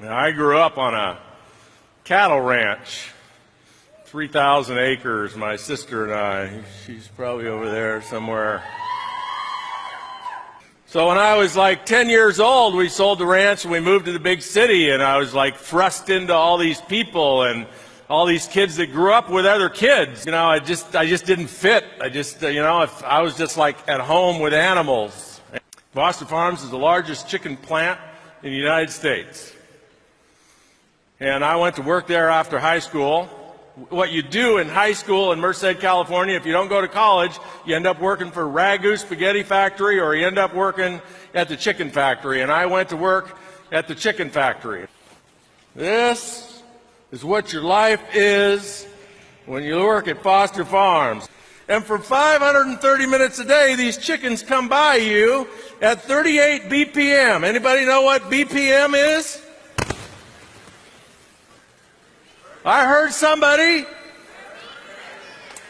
Now, I grew up on a cattle ranch, 3,000 acres, my sister and I. She's probably over there somewhere. So when I was like 10 years old, we sold the ranch and we moved to the big city, and I was like thrust into all these people and all these kids that grew up with other kids. You know, I just didn't fit. I was just like at home with animals. Foster Farms is the largest chicken plant in the United States. And I went to work there after high school. What you do in high school in Merced, California, if you don't go to college, you end up working for Ragu Spaghetti Factory, or you end up working at the chicken factory. And I went to work at the chicken factory. This is what your life is when you work at Foster Farms. And for 530 minutes a day, these chickens come by you at 38 BPM. Anybody know what BPM is? I heard somebody.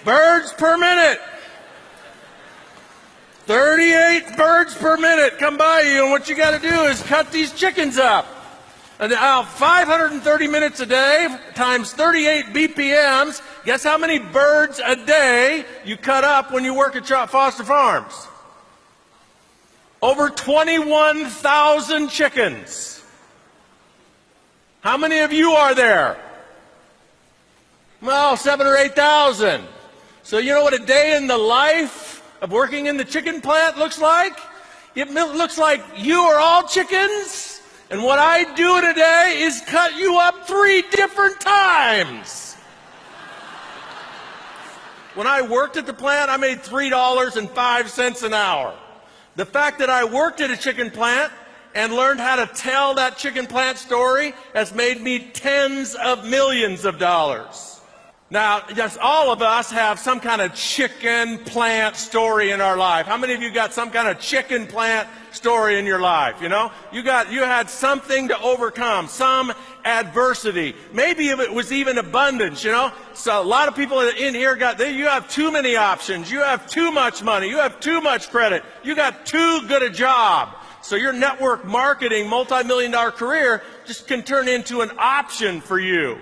Birds per minute. 38 birds per minute come by you, and what you got to do is cut these chickens up. And 530 minutes a day times 38 BPMs, guess how many birds a day you cut up when you work at Foster Farms? Over 21,000 chickens. How many of you are there? Well, 7,000 or 8,000. So you know what a day in the life of working in the chicken plant looks like? It looks like you are all chickens, and what I do in a day is cut you up 3 different times. When I worked at the plant, I made $3.05 an hour. The fact that I worked at a chicken plant and learned how to tell that chicken plant story has made me tens of millions of dollars. Now, just all of us have some kind of chicken plant story in our life. How many of you got some kind of chicken plant story in your life? You know, you had something to overcome, some adversity. Maybe it was even abundance, you know. So a lot of people in here you have too many options. You have too much money. You have too much credit. You got too good a job. So your network marketing multi-million-dollar career just can turn into an option for you.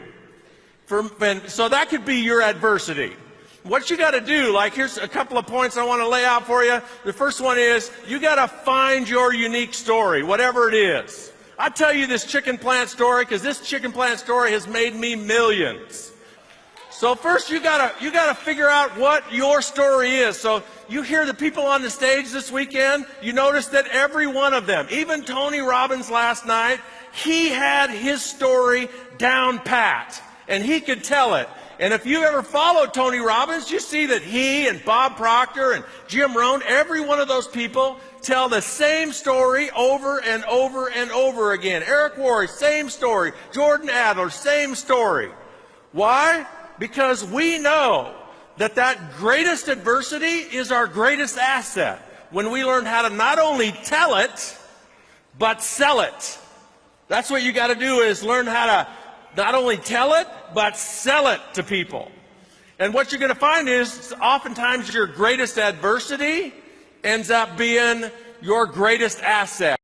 So that could be your adversity. What you got to do, like here's a couple of points I want to lay out for you. The first one is you got to find your unique story, whatever it is. I tell you this chicken plant story because this chicken plant story has made me millions. So first you got to figure out what your story is. So you hear the people on the stage this weekend, you notice that every one of them, even Tony Robbins last night, he had his story down pat. And he could tell it. And if you ever followed Tony Robbins, you see that he and Bob Proctor and Jim Rohn, every one of those people tell the same story over and over and over again. Eric Worre, same story. Jordan Adler, same story. Why? Because we know that greatest adversity is our greatest asset. When we learn how to not only tell it, but sell it. That's what you got to do, is learn how to not only tell it, but sell it to people. And what you're going to find is oftentimes your greatest adversity ends up being your greatest asset.